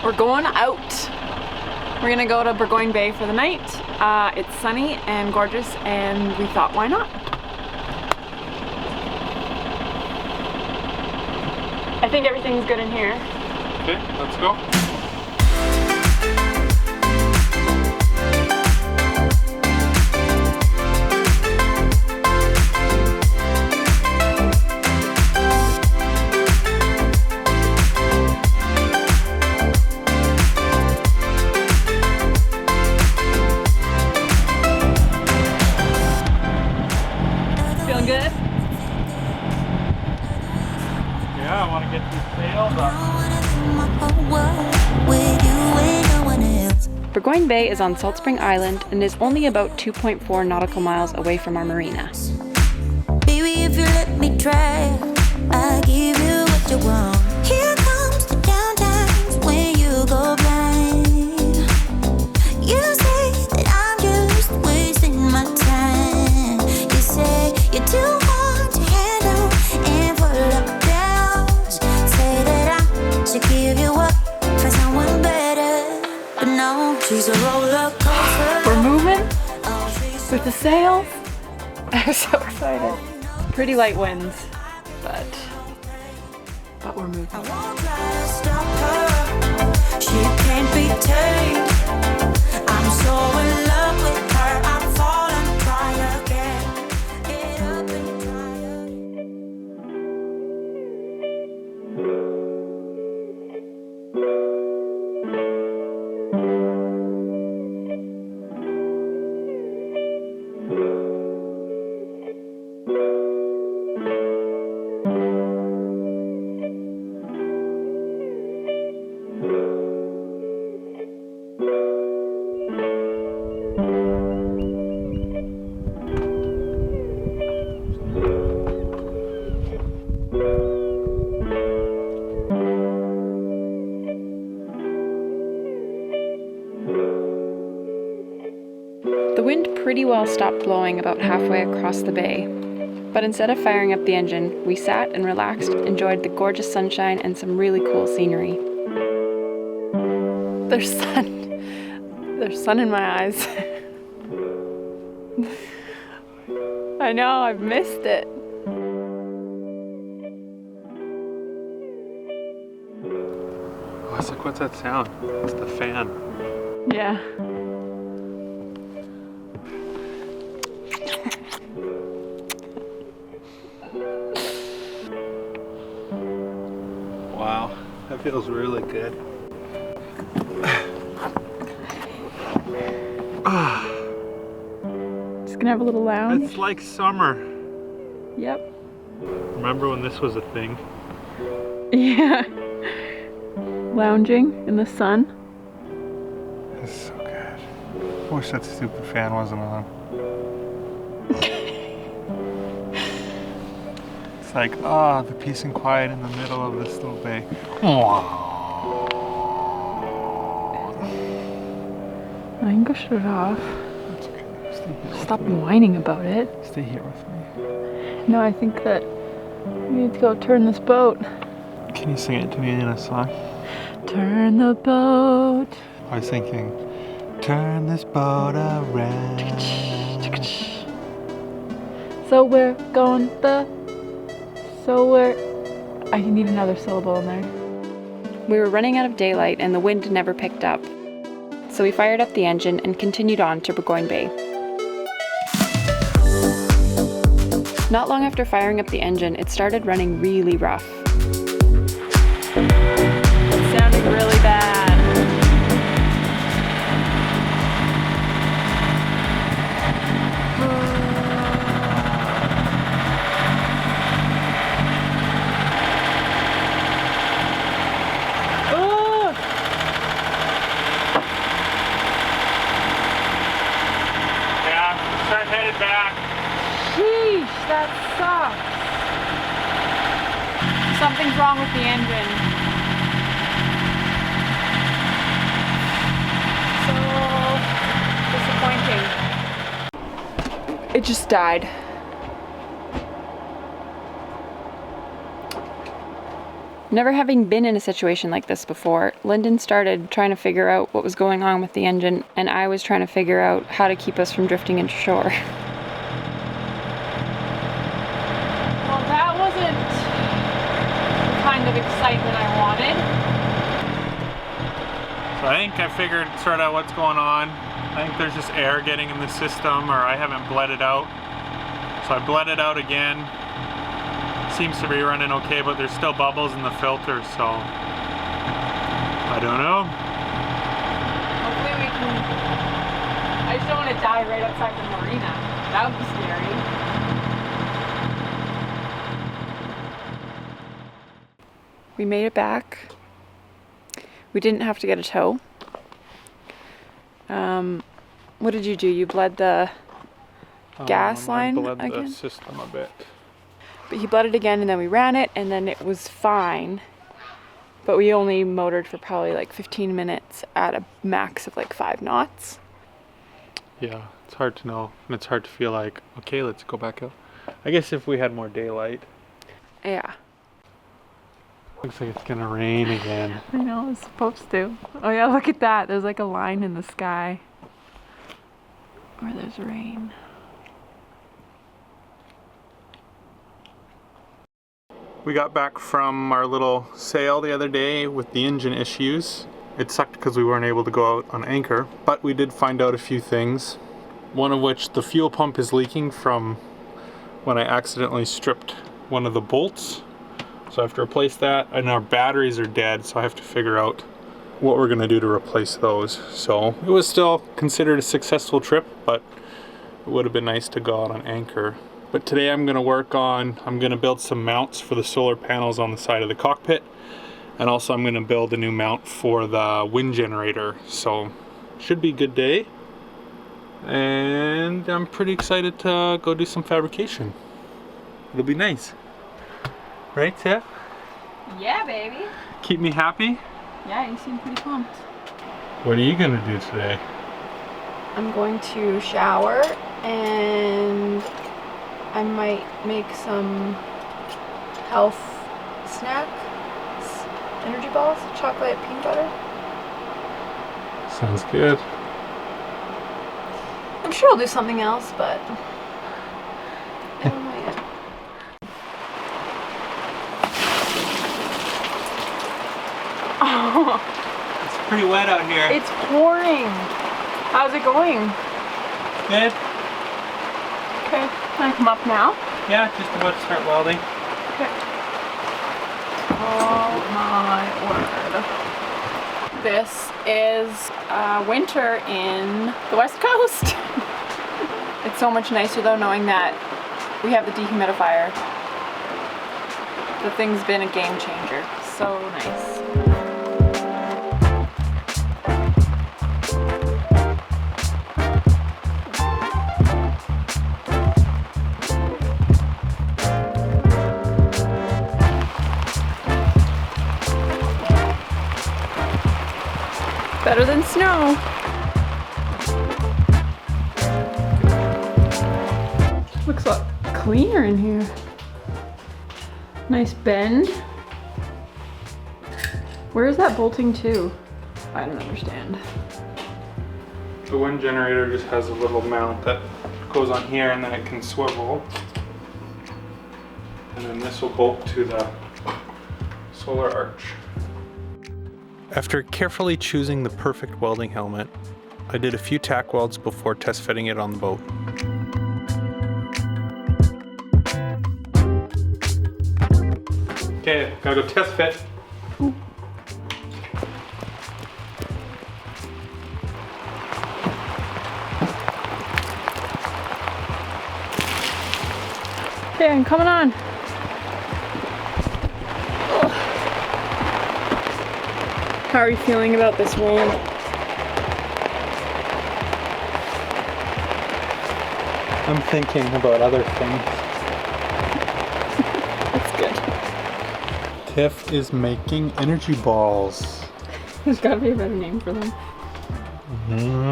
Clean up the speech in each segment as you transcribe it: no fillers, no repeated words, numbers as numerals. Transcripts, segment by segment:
We're going out. We're gonna go to Burgoyne Bay for the night. It's sunny and gorgeous, and we thought, why not? I think everything's good in here. Okay, let's go. Feeling good? Yeah, I want to get these sails up. Burgoyne Bay is on Salt Spring Island and is only about 2.4 nautical miles away from our marina. Baby, if you let me try, I'll give you what you want. Here comes the down times when you go blind. You say that I'm just wasting my time. You say you're too hard to handle and full of doubts. Say that I should give you up for someone better, but no, she's a roller coaster. We're moving with the sails. I'm so excited. Pretty light winds, but we're moving. I won't try to stop her. She can't be tamed. I'm so in love with her. I'm falling, try again. Get up and try The wind pretty well stopped blowing about halfway across the bay, but instead of firing up the engine, we sat and relaxed, enjoyed the gorgeous sunshine and some really cool scenery. There's sun in my eyes. I know, I've missed it. Oh, it's like, what's that sound? It's the fan. Yeah. Wow, that feels really good. Just gonna have a little lounge. It's like summer. Yep. Remember when this was a thing? Yeah. Lounging in the sun. This is so good. I wish that stupid fan wasn't on. It's like, the peace and quiet in the middle of this little bay. I can go shut it off. That's okay. Stay here. Stop whining about it. Stay here with me. No, I think that we need to go turn this boat. Can you sing it to me in a song? Turn the boat. I was thinking, turn this boat around. So we're going I need another syllable in there. We were running out of daylight and the wind never picked up. So we fired up the engine and continued on to Burgoyne Bay. Not long after firing up the engine, it started running really rough. It sounded really bad. Start headed back. Sheesh, that sucks. Something's wrong with the engine. So disappointing. It just died. Never having been in a situation like this before, Lyndon started trying to figure out what was going on with the engine, and I was trying to figure out how to keep us from drifting into shore. Well, that wasn't the kind of excitement I wanted. So I think I figured sort of what's going on. I think there's just air getting in the system, or I haven't bled it out. So I bled it out again. Seems to be running okay, but there's still bubbles in the filter, so I don't know. Hopefully we can. I just don't want to die right outside the marina. That would be scary. We made it back. We didn't have to get a tow. What did you do? You bled the gas line I bled again? the system a bit. But he bled it again, and then we ran it, and then it was fine. But we only motored for probably like 15 minutes at a max of like 5 knots. Yeah, it's hard to know, and it's hard to feel like, okay, let's go back out. I guess if we had more daylight. Yeah. Looks like it's gonna rain again. I know, it's supposed to. Oh yeah, look at that. There's like a line in the sky where there's rain. We got back from our little sail the other day with the engine issues. It sucked because we weren't able to go out on anchor, but we did find out a few things. One of which, the fuel pump is leaking from when I accidentally stripped one of the bolts. So I have to replace that, and our batteries are dead, so I have to figure out what we're gonna do to replace those. So it was still considered a successful trip, but it would have been nice to go out on anchor. But today I'm gonna build some mounts for the solar panels on the side of the cockpit. And also I'm gonna build a new mount for the wind generator. So should be a good day. And I'm pretty excited to go do some fabrication. It'll be nice. Right, Tiff? Yeah, baby. Keep me happy? Yeah, you seem pretty pumped. What are you gonna do today? I'm going to shower, and I might make some health snacks, energy balls, chocolate peanut butter. Sounds good. I'm sure I'll do something else, but I don't know yet. Oh, It's pretty wet out here. it's pouring. How's it going? Good? Okay, can I come up now? Yeah, just about to start welding. Okay. Oh my word. This is winter in the West Coast. It's so much nicer though knowing that we have the dehumidifier. The thing's been a game changer. So nice. Better than snow. Looks a lot cleaner in here. Nice bend. Where is that bolting to? I don't understand. The wind generator just has a little mount that goes on here, and then it can swivel. And then this will bolt to the solar arch. After carefully choosing the perfect welding helmet, I did a few tack welds before test fitting it on the boat. Okay, gotta go test fit. Okay, I'm coming on. How are you feeling about this rain? I'm thinking about other things. That's good. Tiff is making energy balls. There's gotta be a better name for them.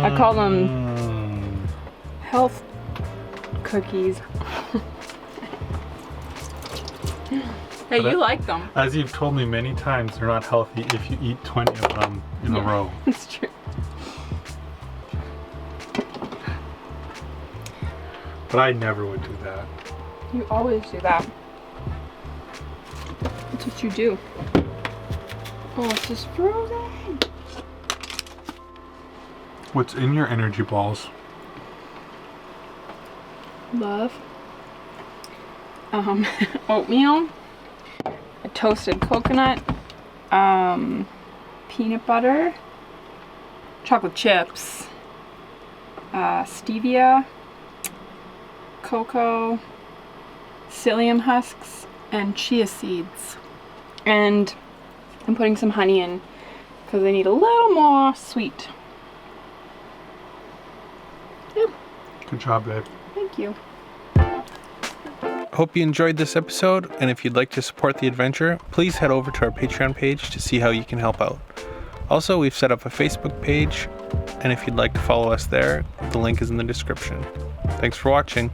I call them health cookies. Hey, But you like them. As you've told me many times, they're not healthy if you eat 20 of them in a row. It's true. But I never would do that. You always do that. That's what you do. Oh, it's just frozen. What's in your energy balls? Love. Oatmeal. A toasted coconut. Peanut butter. Chocolate chips. Stevia. Cocoa. Psyllium husks. And chia seeds. And I'm putting some honey in because they need a little more sweet. Yeah. Good job, babe. Thank you. Hope you enjoyed this episode, and if you'd like to support the adventure, please head over to our Patreon page to see how you can help out. Also, we've set up a Facebook page, and if you'd like to follow us there, the link is in the description. Thanks for watching.